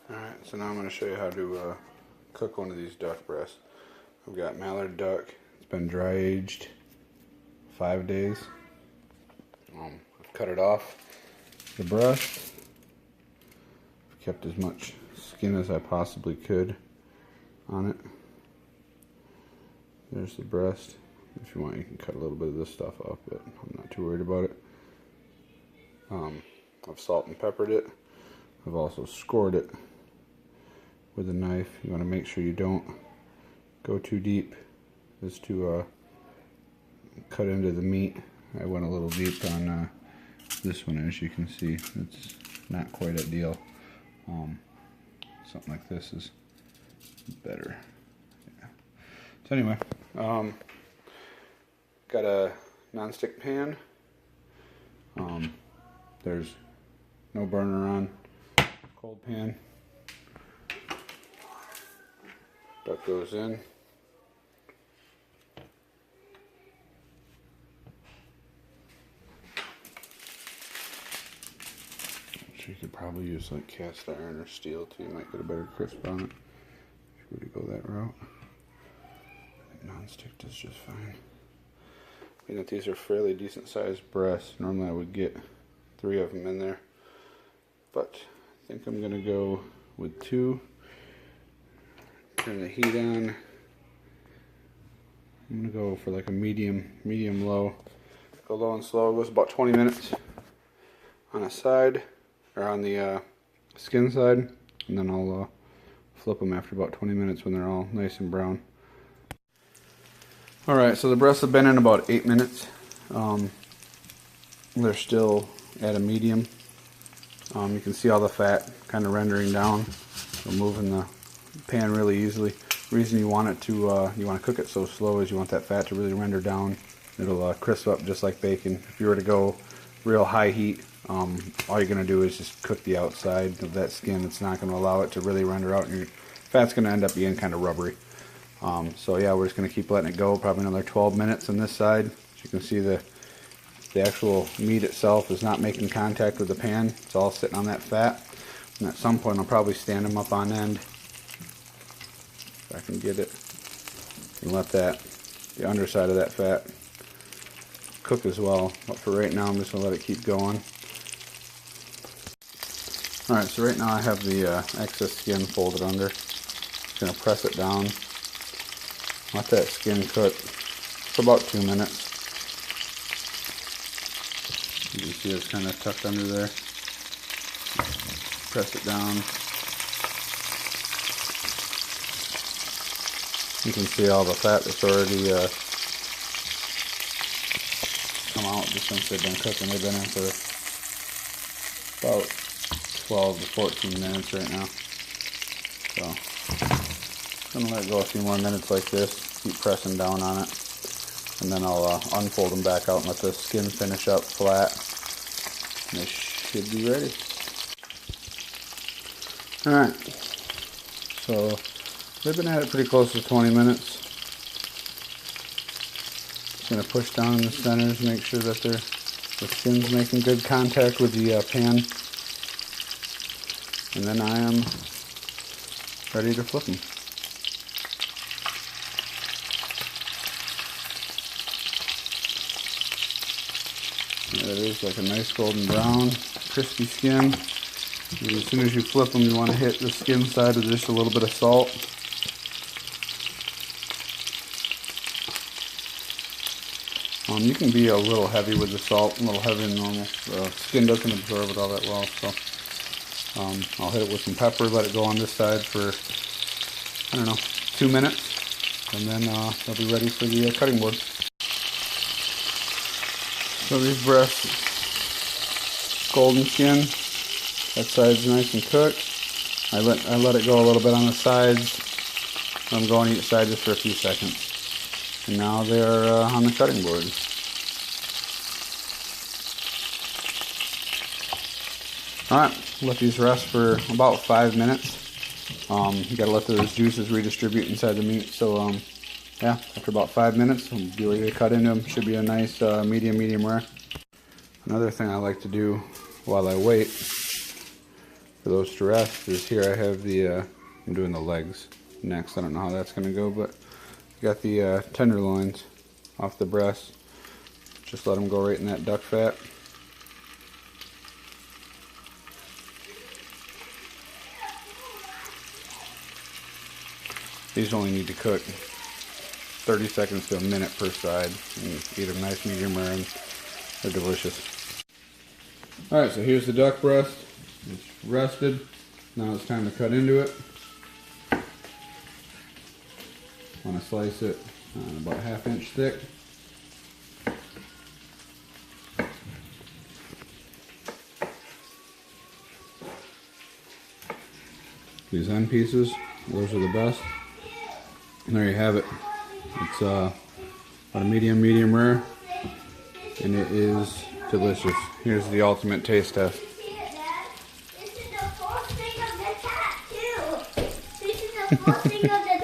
Alright, so now I'm going to show you how to cook one of these duck breasts. I've got mallard duck. It's been dry aged 5 days. I've cut it off the breast. I've kept as much skin as I possibly could on it. There's the breast. If you want, you can cut a little bit of this stuff off, but I'm not too worried about it. I've salt and peppered it. I've also scored it with a knife. You want to make sure you don't go too deep as to cut into the meat. I went a little deep on this one, as you can see. It's not quite ideal. Something like this is better. Yeah. So anyway, got a non-stick pan. There's no burner on. Cold pan. Duck goes in. You could probably use like cast iron or steel too. You might get a better crisp on it if you were to go that route. I think non-stick does just fine. Being that these are fairly decent sized breasts, normally I would get 3 of them in there, but I think I'm gonna go with 2. Turn the heat on. I'm gonna go for like a medium low. Go low and slow. It goes about 20 minutes on a side, or on the skin side, and then I'll flip them after about 20 minutes when they're all nice and brown. Alright, so the breasts have been in about 8 minutes. They're still at a medium. You can see all the fat kind of rendering down, so moving the pan really easily. The reason you want it to you want to cook it so slow is you want that fat to really render down. It'll crisp up just like bacon. If you were to go real high heat, all you're going to do is just cook the outside of that skin. It's not going to allow it to really render out, and your fat's going to end up being kind of rubbery. So yeah, we're just going to keep letting it go, probably another 12 minutes on this side. As you can see, the actual meat itself is not making contact with the pan. It's all sitting on that fat. And at some point I'll probably stand them up on end, if I can get it, and let the underside of that fat cook as well. But for right now, I'm just going to let it keep going. Alright, so right now I have the excess skin folded under. Just going to press it down. Let that skin cook for about 2 minutes. You can see it's kind of tucked under there. Press it down. You can see all the fat that's already come out just since they've been cooking. They've been in for about 12 to 14 minutes right now. So I'm going to let it go a few more minutes like this. Keep pressing down on it. And then I'll unfold them back out and let the skin finish up flat. And they should be ready. Alright. So they've been at it pretty close to 20 minutes. Just going to push down in the centers, make sure that the skin's making good contact with the pan. And then I am ready to flip them. There it is, like a nice golden brown, crispy skin. And as soon as you flip them, you want to hit the skin side with just a little bit of salt. You can be a little heavy with the salt, a little heavier than normal. The skin doesn't absorb it all that well, so I'll hit it with some pepper, let it go on this side for, I don't know, 2 minutes, and then they'll be ready for the cutting board. So these breasts, golden skin, that side's nice and cooked. I let it go a little bit on the sides. I'm going each side just for a few seconds. And now they're on the cutting board. Alright, let these rest for about 5 minutes. You gotta let those juices redistribute inside the meat. So yeah, after about 5 minutes, we'll be ready to cut into them. Should be a nice medium rare. Another thing I like to do while I wait for those to rest is here I have the, I'm doing the legs next. I don't know how that's going to go, but got the tenderloins off the breast. Just let them go right in that duck fat. These only need to cook 30 seconds to a minute per side, and eat them nice medium rare, and they're delicious. Alright, so here's the duck breast. It's rested. Now it's time to cut into it. I want to slice it about 1/2 inch thick. These end pieces, those are the best. And there you have it. It's about a medium rare, and it is delicious. Here's the ultimate taste test. This is the first thing of the cat too. This is the first thing of the